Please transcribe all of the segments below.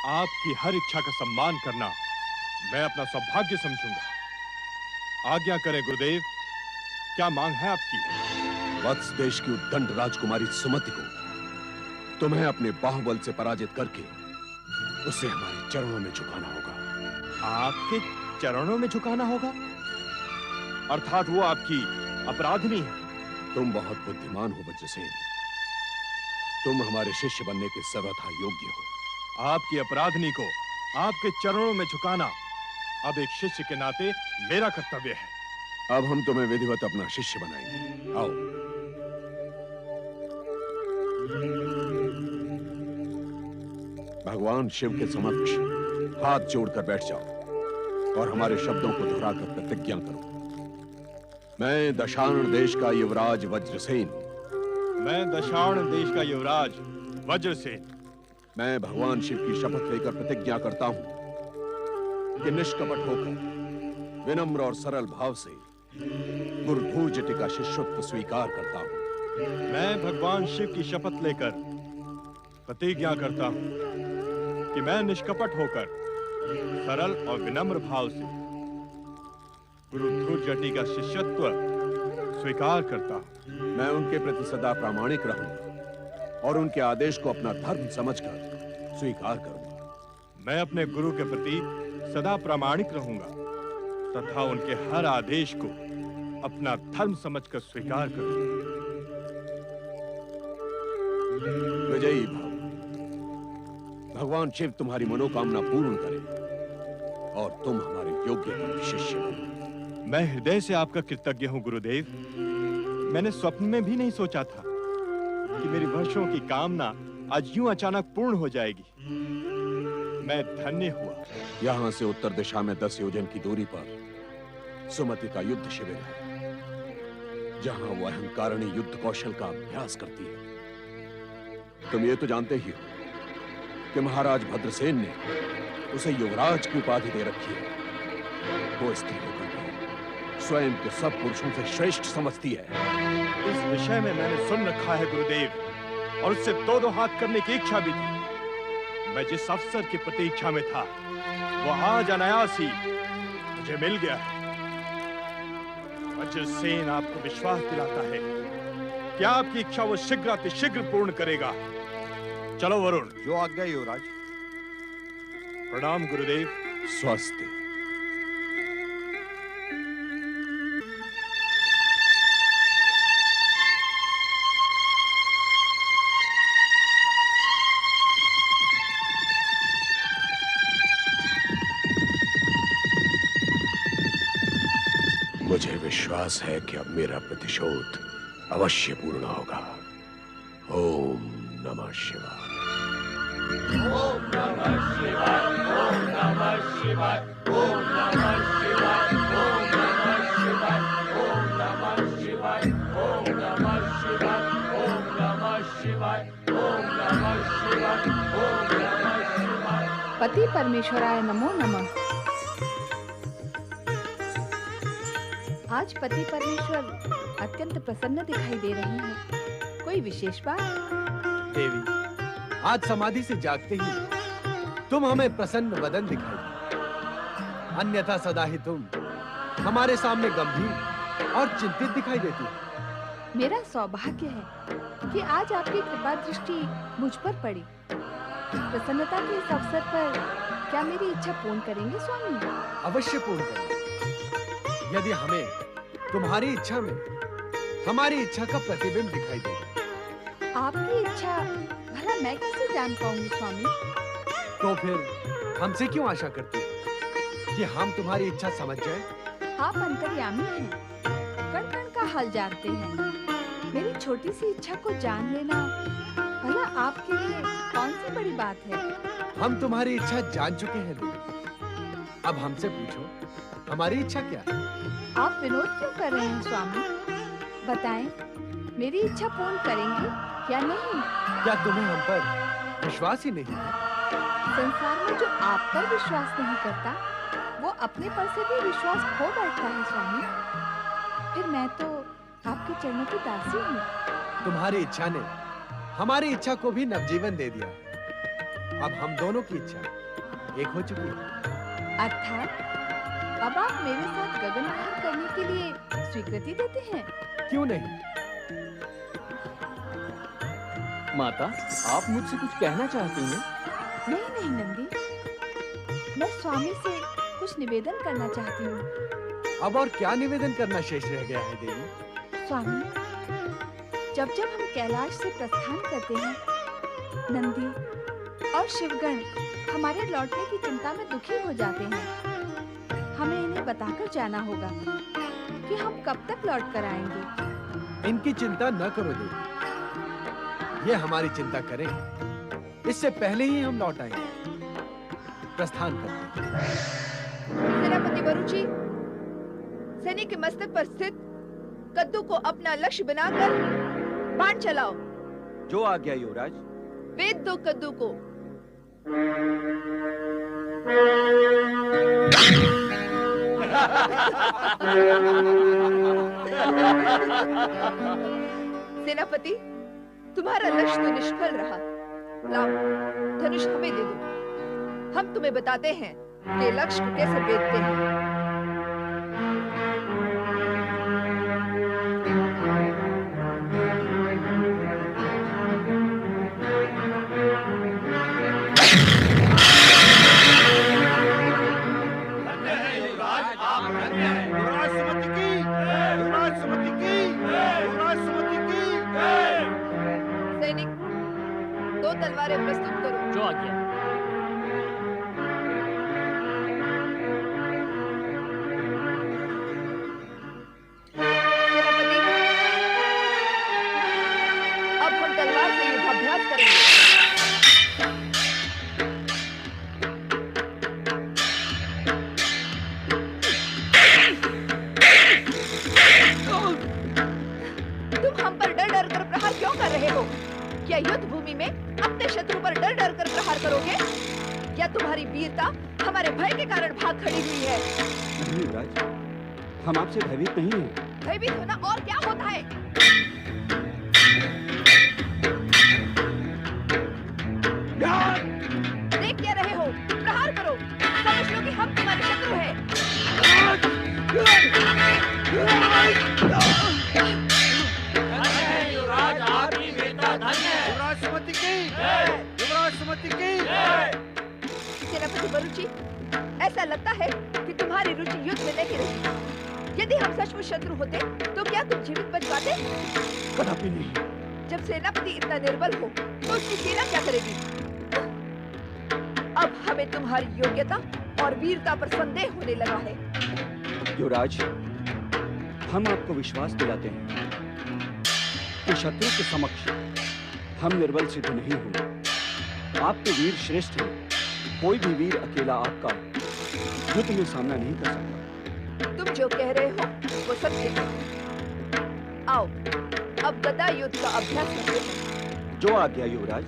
आपकी हर इच्छा का सम्मान करना मैं अपना सौभाग्य समझूंगा। आज्ञा करें गुरुदेव, क्या मांग है आपकी? वत्स देश की उद्दंड राजकुमारी सुमति को तुम्हें अपने बाहुबल से पराजित करके उसे हमारे चरणों में झुकाना होगा। आपके चरणों में झुकाना होगा? अर्थात वो आपकी अपराधिनी है। तुम बहुत बुद्धिमान हो वज्रसेन, तुम हमारे शिष्य बनने के सर्वथा योग्य हो। आपकी अपराधिनी को आपके चरणों में झुकाना अब एक शिष्य के नाते मेरा कर्तव्य है। अब हम तुम्हें विधिवत अपना शिष्य बनाएंगे। आओ। भगवान शिव के समक्ष हाथ जोड़कर बैठ जाओ और हमारे शब्दों को दोहराकर प्रतिज्ञा करो। मैं दशार्ण देश का युवराज वज्रसेन। मैं दशार्ण देश का युवराज वज्रसेन। मैं भगवान शिव की शपथ लेकर प्रतिज्ञा करता हूं कि निष्कपट होकर विनम्र और सरल भाव से गुरु धूर्जटि का शिष्यत्व स्वीकार करता हूं। मैं भगवान शिव की शपथ लेकर प्रतिज्ञा करता हूं कि मैं निष्कपट होकर सरल और विनम्र भाव से गुरु धूर्जटि का शिष्यत्व स्वीकार करता हूं। मैं उनके प्रति सदा प्रामाणिक रहूंगा और उनके आदेश को अपना धर्म समझकर स्वीकार करूंगा। मैं अपने गुरु के प्रति सदा प्रामाणिक रहूंगा तथा उनके हर आदेश को अपना धर्म समझकर स्वीकार करूंगा। विजयी भव। भगवान शिव तुम्हारी मनोकामना पूर्ण करे और तुम हमारे योग्य शिष्य बनो। मैं हृदय से आपका कृतज्ञ हूं गुरुदेव। मैंने स्वप्न में भी नहीं सोचा था कि मेरी वर्षों की कामना आज यूं अचानक पूर्ण हो जाएगी। मैं धन्य हुआ। यहां से उत्तर दिशा में 10 योजन की दूरी पर सुमति का युद्ध शिविर है, जहां वो अहंकारिणी युद्ध कौशल का अभ्यास करती है। तुम ये तो जानते ही हो कि महाराज भद्रसेन ने उसे युवराज की उपाधि दे रखी है। वो स्त्री होकर स्वयं को सब पुरुषों से श्रेष्ठ समझती है। इस विषय में मैंने सुन रखा है गुरुदेव, और उससे दो हाथ करने की इच्छा भी थी। मैं जिस अवसर की प्रतीक्षा में था वो आज अनायास ही मुझे मिल गया है। वज्रसेन आपको विश्वास दिलाता है कि आपकी इच्छा वो शीघ्र पूर्ण करेगा। चलो वरुण। जो आज्ञा युवराज। प्रणाम गुरुदेव। स्वस्ति। मुझे विश्वास है कि अब मेरा प्रतिशोध अवश्य पूर्ण होगा। ओम नमः शिवाय। ओम नमः शिवाय। ओम नमः शिवाय। ओम नमः शिवाय। ओम नमः शिवाय। ओम नमः शिवाय। ओम नमः शिवाय। ओम नमः शिवाय। ओम नमः शिवाय। ओम नमः शिवाय। पति परमेश्वराय नमो नमः। आज पति परमेश्वर अत्यंत प्रसन्न दिखाई दे रहे हैं। कोई विशेष बात? देवी, आज समाधि से जागते ही तुम हमें प्रसन्न वदन दिखाई, अन्यथा सदा ही तुम हमारे सामने गंभीर और चिंतित दिखाई देती। मेरा सौभाग्य है कि आज आपकी कृपा दृष्टि मुझ पर पड़ी। प्रसन्नता के इस अवसर पर क्या मेरी इच्छा पूर्ण करेंगे स्वामी? अवश्य पूर्ण करेंगे, यदि हमें तुम्हारी इच्छा में हमारी इच्छा का प्रतिबिंब दिखाई देगा। आपकी इच्छा भला मैं कैसे जान पाऊंगी स्वामी? तो फिर हमसे क्यों आशा करती हो कि हम तुम्हारी इच्छा समझ जाएं? आप अंतर्यामी हैं, कण कण का हाल जानते हैं। मेरी छोटी सी इच्छा को जान लेना भला आपके लिए कौन सी बड़ी बात है? हम तुम्हारी इच्छा जान चुके हैं देवी। अब हमसे पूछो हमारी इच्छा क्या है? आप विनोद क्यों कर रहे हैं स्वामी? बताएं, मेरी इच्छा पूर्ण करेंगे या नहीं? क्या तुम्हें हम पर विश्वास ही नहीं है? संसार में जो आप पर विश्वास नहीं करता, वो अपने पर से भी विश्वास खो बैठता है स्वामी। फिर मैं तो आपके चरणों की दासी हूँ। तुम्हारी इच्छा ने हमारी इच्छा को भी नवजीवन दे दिया। अब हम दोनों की इच्छा एक हो चुकी है। अर्थात अब आप मेरे साथ गगन विहार करने के लिए स्वीकृति देते हैं? क्यों नहीं? माता, आप मुझसे कुछ कहना चाहती हैं? नहीं नहीं नंदी, मैं स्वामी से कुछ निवेदन करना चाहती हूँ। अब और क्या निवेदन करना शेष रह गया है देवी? स्वामी, जब जब हम कैलाश से प्रस्थान करते हैं, नंदी और शिवगण हमारे लौटने की चिंता में दुखी हो जाते हैं। हमें इन्हें बताकर जाना होगा कि हम कब तक लौट कर आएंगे। इनकी चिंता न करो देवी, ये हमारी चिंता करें, इससे पहले ही हम लौट आएंगे। प्रस्थान करते हैं। सेनापति वरुचि, सैनिक के मस्तक पर स्थित कद्दू को अपना लक्ष्य बनाकर बाण चलाओ। जो आज्ञा युवराज। वेद दो कद्दू को। सेनापति, तुम्हारा लक्ष्य तो निष्फल रहा। लाओ, धनुष हमें दे दो। हम तुम्हें बताते हैं कि लक्ष्य को कैसे भेदते हैं। सैनिक, दो तलवारें प्रस्तुत करो। जो आज्ञा। सेनापति, अब हम तलवार से युद्धाभ्यास करेंगे। तुम हम पर डर डर कर प्रहार क्यों कर रहे हो? क्या युद्ध भूमि में अपने शत्रु पर डर डर कर प्रहार करोगे? क्या तुम्हारी वीरता हमारे भय के कारण भाग खड़ी हुई है? नहीं युवराज, हम आपसे भयभीत नहीं हैं। भयभीत होना और क्या होता है? देख क्या रहे हो? प्रहार करो, समझ लो कि हम तुम्हारे शत्रु हैं। युवराज, आपकी वीरता धन्य है। युवराज सुमति की। युवराज सुमति की। सेनापति वरुचि, ऐसा लगता है कि तुम्हारी रुचि युद्ध में नहीं रही। यदि हम सचमुच शत्रु होते तो क्या तुम जीवित बच पाते? कदापि नहीं। जब सेनापति इतना निर्बल हो तो उसकी सेना क्या करेगी? अब हमें तुम्हारी योग्यता और वीरता पर संदेह होने लगा है। युवराज, हम आपको विश्वास दिलाते हैं कि शत्रु के समक्ष हम निर्बल सिद्ध नहीं होंगे। आप तो वीर श्रेष्ठ हैं। कोई भी वीर अकेला आपका युद्ध में सामना नहीं कर सकता। तुम जो कह रहे हो वो सत्य है। आओ, अब गदा युद्ध का अभ्यास करते हैं। जो आज्ञा युवराज।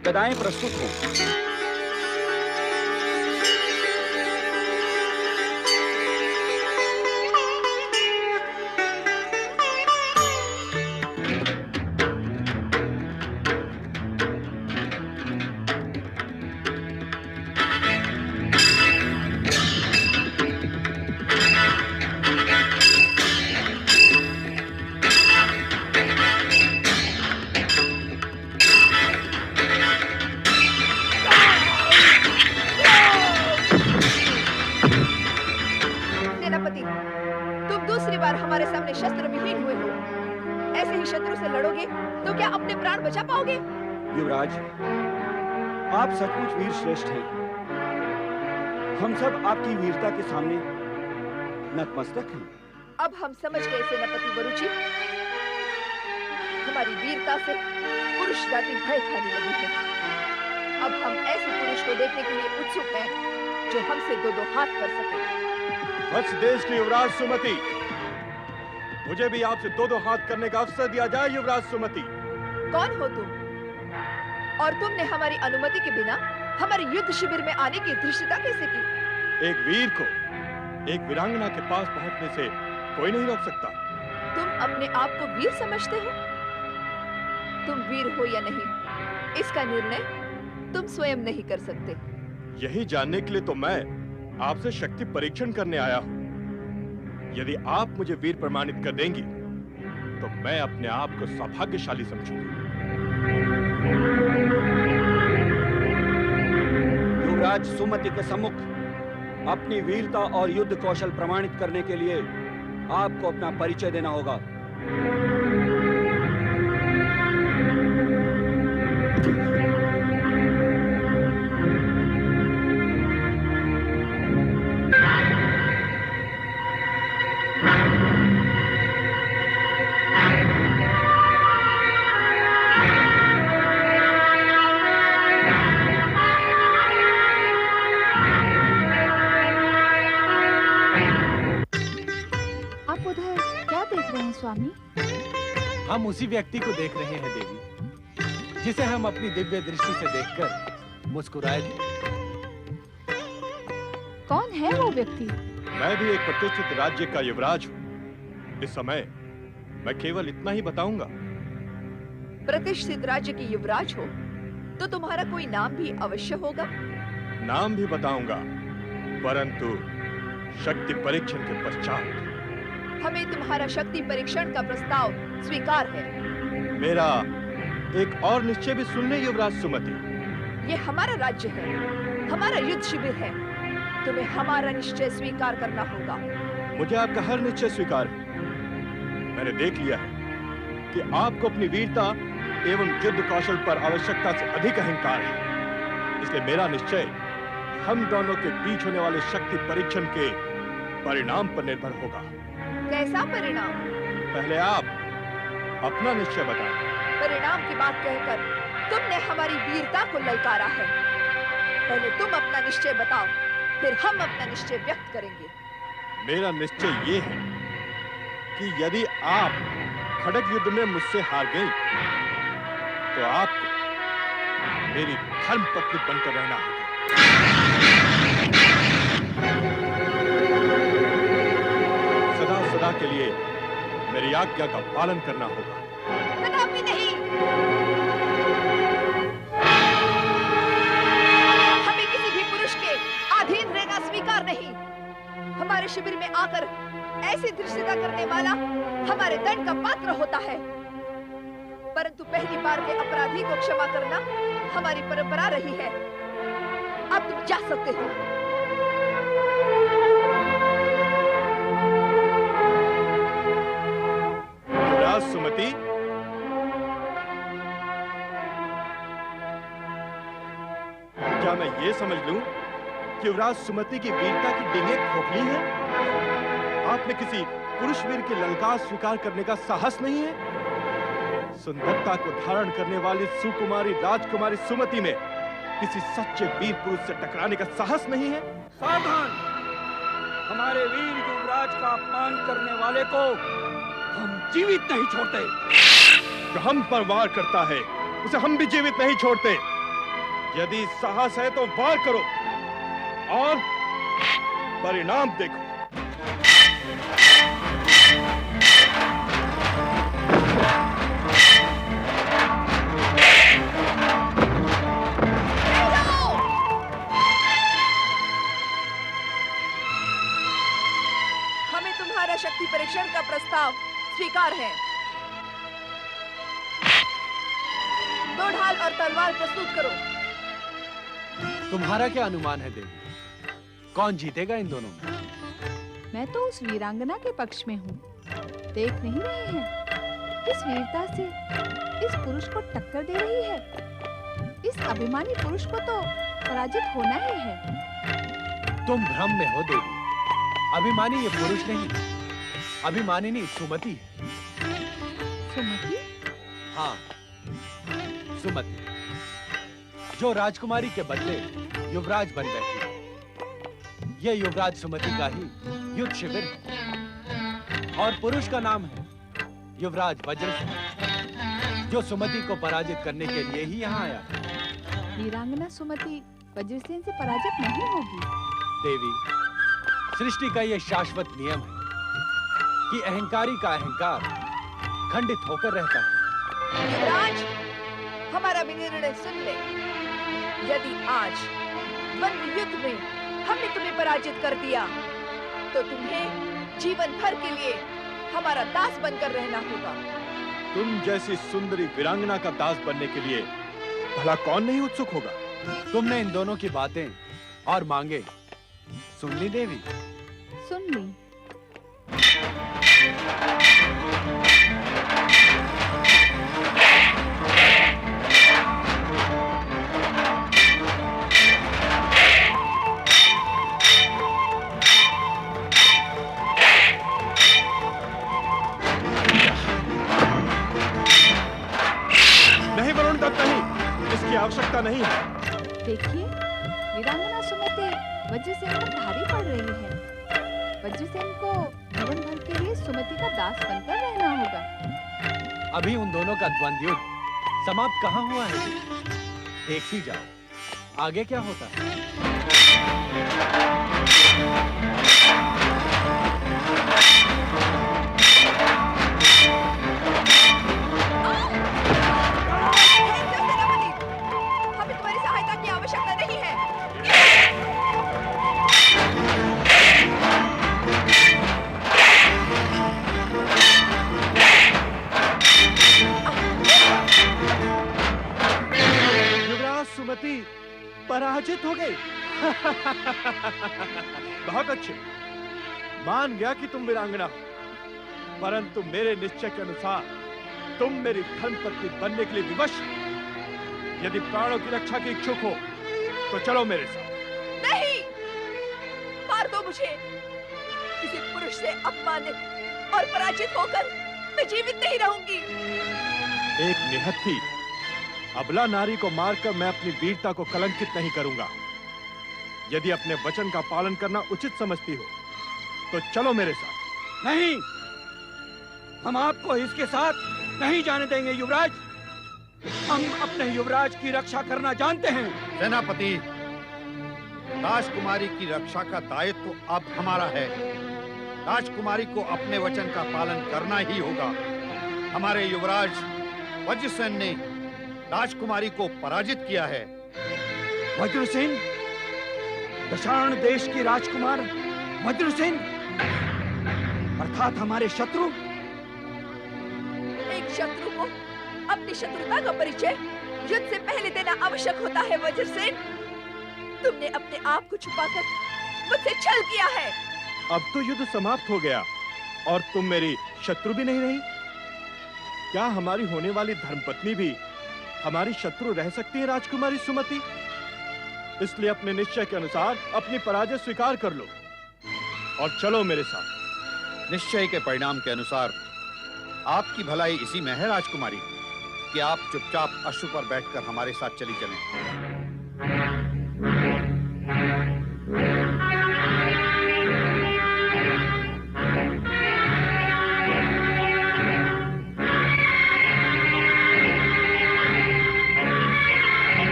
गदाएं प्रस्तुत हो। सेनापति, तुम दूसरी बार हमारे सामने शस्त्र विहीन हुए हो। ऐसे ही शत्रु से लड़ोगे तो क्या अपने प्राण बचा पाओगे? युवराज, आप सचमुच वीर श्रेष्ठ हैं। हम सब आपकी वीरता के सामने नतमस्तक हैं। अब हम समझ गए सेनापति वरुचि, हमारी वीरता से पुरुष जाति भय खाने लगी है। अब हम ऐसे पुरुष को देखने के लिए उत्सुक हैं जो हमसे दो दो हाथ कर सके। वत्स देश की युवराज सुमति, मुझे भी आपसे दो दो हाथ करने का अवसर दिया जाए। युवराज सुमति, कौन हो तुम? और तुमने हमारी अनुमति के बिना हमारे युद्ध शिविर में आने की धृष्टता कैसे की? एक वीर को एक वीरांगना के पास पहुंचने से कोई नहीं रोक सकता। तुम अपने आप को वीर समझते हो? तुम वीर हो या नहीं, इसका निर्णय तुम स्वयं नहीं कर सकते। यही जानने के लिए तो मैं आपसे शक्ति परीक्षण करने आया हूं। यदि आप मुझे वीर प्रमाणित कर देंगी तो मैं अपने आप को सौभाग्यशाली समझूंगी। युवराज सुमति के सम्मुख अपनी वीरता और युद्ध कौशल प्रमाणित करने के लिए आपको अपना परिचय देना होगा। स्वामी, हम उसी व्यक्ति को देख रहे हैं देवी, जिसे हम अपनी दिव्य दृष्टि से देखकर मुस्कुराए थे। कौन है वो व्यक्ति? मैं भी एक प्रतिष्ठित राज्य का युवराज हूँ। इस समय मैं केवल इतना ही बताऊंगा। प्रतिष्ठित राज्य की युवराज हो तो तुम्हारा कोई नाम भी अवश्य होगा। नाम भी बताऊंगा, परंतु शक्ति परीक्षण के पश्चात। हमें तुम्हारा शक्ति परीक्षण का प्रस्ताव स्वीकार है। मेरा एक और निश्चय भी सुन ले युवराज सुमति। ये हमारा राज्य है, हमारा युद्ध शिविर है। तुम्हें हमारा निश्चय स्वीकार करना होगा। मुझे आपका हर निश्चय स्वीकार है। मैंने देख लिया है कि आपको अपनी वीरता एवं युद्ध कौशल पर आवश्यकता से अधिक अहंकार है। इसलिए मेरा निश्चय हम दोनों के बीच होने वाले शक्ति परीक्षण के परिणाम पर निर्भर होगा। कैसा परिणाम? पहले आप अपना निश्चय बताएं। परिणाम की बात कहकर तुमने हमारी वीरता को ललकारा है। पहले तुम अपना निश्चय बताओ, फिर हम अपना निश्चय व्यक्त करेंगे। मेरा निश्चय ये है कि यदि आप खड़ग युद्ध में मुझसे हार गई तो आपको मेरी धर्मपत्नी बनकर रहना होगा। सदा सदा के लिए मेरी आज्ञा का पालन करना होगा। कदापि नहीं। हमें किसी भी पुरुष के अधीन रहना स्वीकार नहीं। हमारे शिविर में आकर ऐसी धृष्टता करने वाला हमारे दंड का पात्र होता है। परंतु पहली बार के अपराधी को क्षमा करना हमारी परंपरा रही है। अब तुम जा सकते हो। युवराज सुमति, क्या मैं ये समझ लूं कि युवराज सुमति की वीरता की डिंगें खोखली है? आप में किसी पुरुष वीर की ललकार स्वीकार करने का साहस नहीं है? सुंदरता को धारण करने वाली सुकुमारी राजकुमारी सुमति में किसी सच्चे वीर पुरुष से टकराने का साहस नहीं है? सावधान! हमारे वीर युवराज का अपमान करने वाले को हम जीवित नहीं छोड़ते। जो हम पर वार करता है उसे हम भी जीवित नहीं छोड़ते। यदि साहस है तो वार करो और परिणाम देखो। हमें तुम्हारा शक्ति परीक्षण का प्रस्ताव स्वीकार है। दो ढाल और तलवार प्रस्तुत करो। तुम्हारा क्या अनुमान है देवी? कौन जीतेगा इन दोनों में? मैं तो उस वीरांगना के पक्ष में हूँ। देख नहीं रहे हैं किस वीरता से इस पुरुष को टक्कर दे रही है। इस अभिमानी पुरुष को तो पराजित होना ही है। तुम भ्रम में हो देवी। अभिमानी ये पुरुष नहीं, अभिमानिनी सुमति है। सुमति? हाँ, सुमति, जो राजकुमारी के बदले युवराज बन बैठी है। ये युवराज सुमति का ही युद्ध शिविर है और पुरुष का नाम है युवराज वज्रसेन, जो सुमति को पराजित करने के लिए ही यहाँ आया है। वीरांगना सुमति वज्रसेन से पराजित नहीं होगी। देवी, सृष्टि का ये शाश्वत नियम है कि अहंकारी का अहंकार खंडित होकर रहता है। युवराज, हमारा भी निर्णय सुन ले। यदि आज द्वंद्व युद्ध में हमने तुम्हें पराजित कर दिया तो तुम्हें जीवन भर के लिए हमारा दास बनकर रहना होगा। तुम जैसी सुंदरी वीरांगना का दास बनने के लिए भला कौन नहीं उत्सुक होगा? तुमने इन दोनों की बातें और मांगे सुन ली देवी? सुन ली। नहीं वरुण दत्त, नहीं, इसकी आवश्यकता नहीं है। देखिए, वीरांगना सुमति वज्रसेन पर भारी पड़ रही है। वज्रसेन को जीवन भर के लिए सुमति का दास बनकर रहना होगा। अभी उन दोनों का द्वंद्व युद्ध समाप्त कहाँ हुआ है? देख ही जाओ आगे क्या होता है। हमें तुम्हारी सहायता की आवश्यकता नहीं है। युवराज सुमति पराजित हो गई। बहुत अच्छे, मान गया कि तुम वीरांगना हो, परंतु मेरे निश्चय के अनुसार तुम मेरी धर्मपत्नी बनने के लिए विवश हो। यदि प्राणों की रक्षा की इच्छुक हो तो चलो मेरे साथ। नहीं, मार दो मुझे। किसी पुरुष से अपमानित और पराजित होकर मैं जीवित नहीं रहूंगी। एक निहत्थी अबला नारी को मारकर मैं अपनी वीरता को कलंकित नहीं करूंगा। यदि अपने वचन का पालन करना उचित समझती हो तो चलो मेरे साथ। नहीं, हम आपको इसके साथ नहीं जाने देंगे युवराज। हम अपने युवराज की रक्षा करना जानते हैं। सेनापति, राजकुमारी की रक्षा का दायित्व तो अब हमारा है। राजकुमारी को अपने वचन का पालन करना ही होगा। हमारे युवराज वज्रसेन ने राजकुमारी को पराजित किया है। वज्रसेन, दशार्ण देश की राजकुमार वज्रसेन, अर्थात हमारे शत्रु। एक शत्रु को अपनी शत्रुता का परिचय युद्ध से पहले देना आवश्यक होता है। वज्रसेन, तुमने अपने आप को छुपाकर मुझसे छल किया है। अब तो युद्ध समाप्त हो गया और तुम मेरी शत्रु भी नहीं रही। क्या हमारी होने वाली धर्मपत्नी भी हमारी शत्रु रह सकती है राजकुमारी सुमति? इसलिए अपने निश्चय के अनुसार अपनी पराजय स्वीकार कर लो और चलो मेरे साथ। निश्चय के परिणाम के अनुसार आपकी भलाई इसी में है राजकुमारी कि आप चुपचाप अश्व पर बैठकर हमारे साथ चली चलें।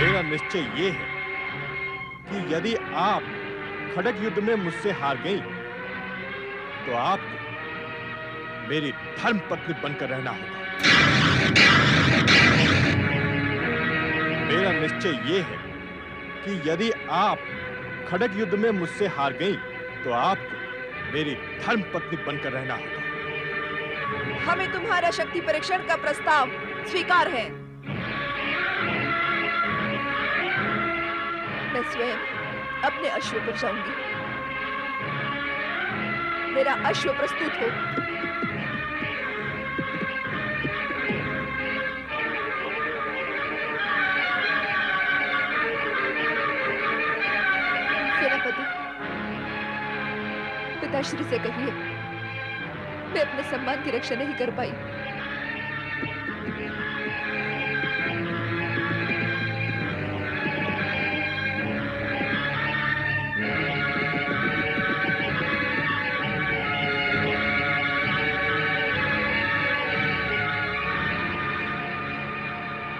मेरा निश्चय ये है कि यदि आप खड़ग युद्ध में मुझसे हार गई तो आपको मेरी धर्मपत्नी बनकर रहना होगा। मेरा निश्चय ये है कि यदि आप खड़ग युद्ध में मुझसे हार गई तो आपको मेरी धर्मपत्नी बनकर रहना होगा। हमें तुम्हारा शक्ति परीक्षण का प्रस्ताव स्वीकार है। मैं स्वयं अपने अश्व पर जाऊंगी। मेरा अश्व प्रस्तुत हो। सेनापति, पिताश्री से कहिए मैं अपने सम्मान की रक्षा नहीं कर पाई।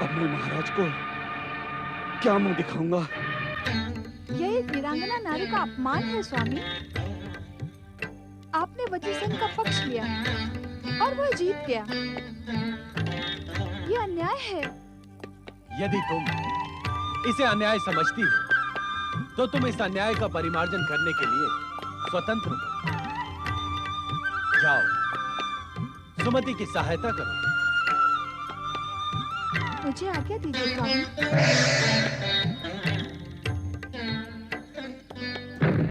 अब मैं महाराज को क्या मुंह दिखाऊंगा? यह एक वीरांगना नारी का अपमान है स्वामी। आपने वज्रसेन का पक्ष लिया और वह जीत गया। यह अन्याय है। यदि तुम इसे अन्याय समझती हो तो तुम इस अन्याय का परिमार्जन करने के लिए स्वतंत्र हो। जाओ, सुमति की सहायता करो। मुझे आज्ञा दीजिए स्वामी।